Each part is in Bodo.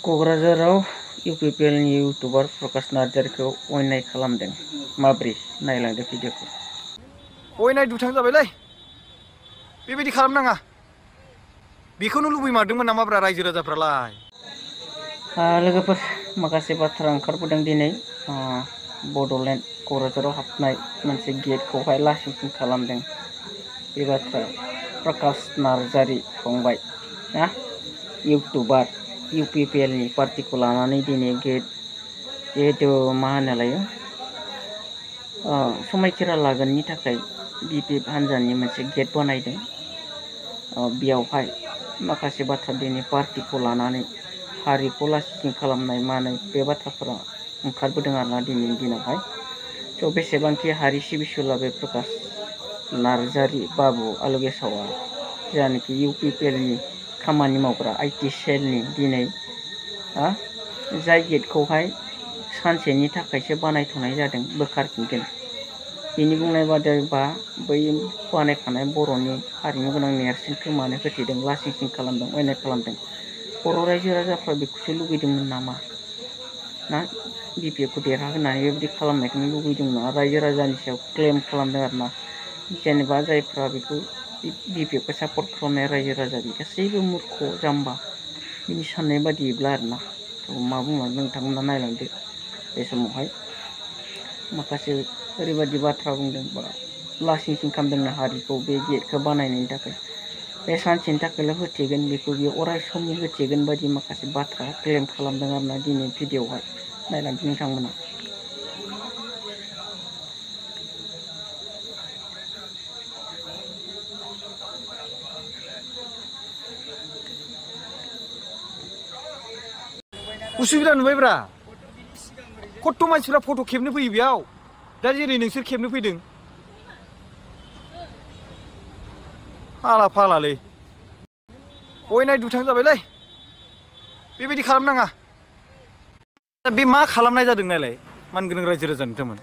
क'क्राझाराव इउपिपिएलनि इउटुबार प्रकाश नार्जारिखौ अयनाय खालामदों। माब्रै नायलांदो भिडिअखौ। अयनाय दुथां जाबायलै। बेबायदि खालामनाङा। बेखौनो लुबैमारदोंमोन नामाब्रा रायजो राजाफ्रालाय। लोगोफोर माखासे बाथ्रा ओंखारबोदों दिनै बड'लेण्ड क'क्राझाराव हाबनाय मोनसे गेटखौहाय लासिंसिं खालामदों। बे बाथ्रा प्रकाश नार्जारि फंबाय ना इउटुबार इउपिपिएलनि पार्टिखौ लानानै दिनै गेट जिहेतु मा होनोलाय समायखिरा लागोननि थाखाय बिपिएफ हान्जानि मोनसे गेट बानायदों। बेयावहाय माखासे बाथ्रा दिनै पार्टिखौ लानानै हारिखौ लासिंसिं खालामनाय मानाय बे बाथ्राफोरा ओंखारबोदों आरोना दिनैनि दिनावहाय। थ' बेसेबांखि हारि सिबिसुला बे प्रकाश नार्जारि बाबु आलुगेसावा जायनाखि इउपिपिएलनि खामानि मावग्रा आइटि सेलनि दिनै जाय गेटखौहाय सानसेनि थाखायसो बानायथ'नाय जादों बोखारफिनगोन। बिनि बुंनाय बादिबा बै बानायखानाय बर'नि हारिमु गोनां नेरसोनखौ मानो होथेदों, लासिंसिं खालामदों, अयनाय खालामदों। बर' रायजो राजाफ्रा बेखौसो लुगैदोंमोन नामा ना बिपिएफखौ देरहाहोनानै बेबायदि खालामनायखौनो लुगैदोंमोन ना रायजो राजानि सायाव क्लेम खालामदों आरोना। जेनेबा जायफ्रा बेखौ बिपिएफखौ सापर्ट खालामनाय रायजो राजा बे गासैबो मूर्ख जाम्बा बिनि साननाय बादियैब्ला आरोना। थ' मा बुंलांदों नोंथांमोना नायलांदो। बे समावहाय माखासे ओरैबायदि बाथ्रा बुंदों बा लासिंसिं खालामदोंनो हारिखौ बे गेटखौ बानायनायनि थाखाय। बे सानसेनि थाखायल' होथेगोन, बेखौ बियो अराय समनि होथेगोन बायदि माखासे बाथ्रा क्लेम खालामदों आरोना दिनै भिडिअ'आवहाय। नायलांदो नोंथांमोना। उसुबिदा नुबायब्रा। खत्थ' मानसिफ्रा फट' खेबनो फैयो बेयाव। दा जेरै नोंसोर खेबनो फैदों। फाला फालालै। अयनाय दुथां जाबायलै। बेबायदि खालामनाङा। बे मा खालामनाय जादों नायलाय मानगोनां रायजो राजानि बिथांमोन।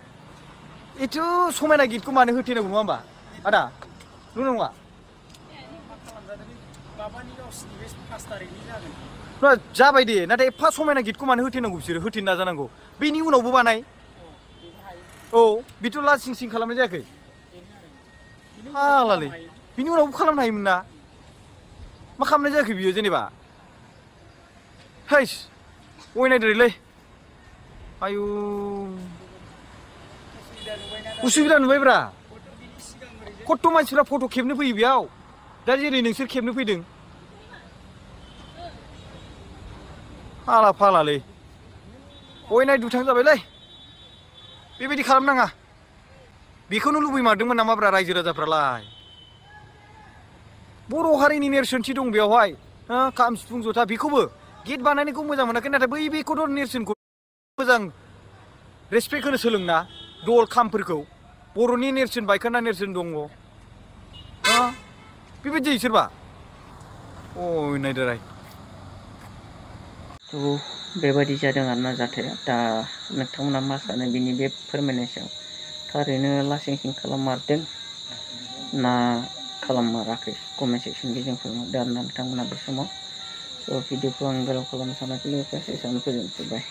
एथ' समायना गेटखौ मानो होथेनांगौ नङा होमबा आदा? नंगौ नङा? जाबाय दे, नाथाय एफा समायना गेटखौ मानो होथेनांगौ बिसोरो? होथेनो नाजानांगौ। बेनि उनावबो बानाय। औ, बेथ' लासिंसिं खालामनाय जायाखै। फाग्लालै। बिनि उनावबो खालामनो हायोमोन ना? मा खालामनाय जायाखै बियो जेनेबा? हैस, अयनायद्रायलै। आयु, उसुबिदा नुबायब्रा। खत्थ' मानसिफ्रा फट' खेबनो फैयो बेयाव। दा जेरै नोंसोर खेबनो फैदों। फाला फालालै। अयनाय दुथां जाबायलै। बेबायदि खालामनाङा। बेखौनो लुबैमारदोंमोन नामाब्रा रायजो राजाफ्रालाय। बर' हारिनि नेरसोनथि दं बेयावहाय। खाम, सिफुं, जथा बेखौबो गेट बानायनायखौ मोजां मोनाखै, नाथाय बेखौथ' नेरसोनखौ मोजां रेसपेक्ट होनो सोलोंना। दल खामफोरखौ बर'नि नेरसोन बायखोन्दा नेरसोन दङ। बेबायदि जायो सोरबा? अयनायद्राय। थ' बेबायदि जादों आरोना जाथाया। दा नोंथांमोना मा सानो बिनि बे फोरमायनाय सायाव? थारैनो लासिंसिं खालाममारदों ना खालाममाराखै? कमेन्ट सेक्सननि जों फोरमायदो आरोना नोंथांमोना बे समाव। स' भिडिअखौ आं गोलाव खालामनो सानाखै, लोगोफोर एसेयावनो फोजोबसै। बाय।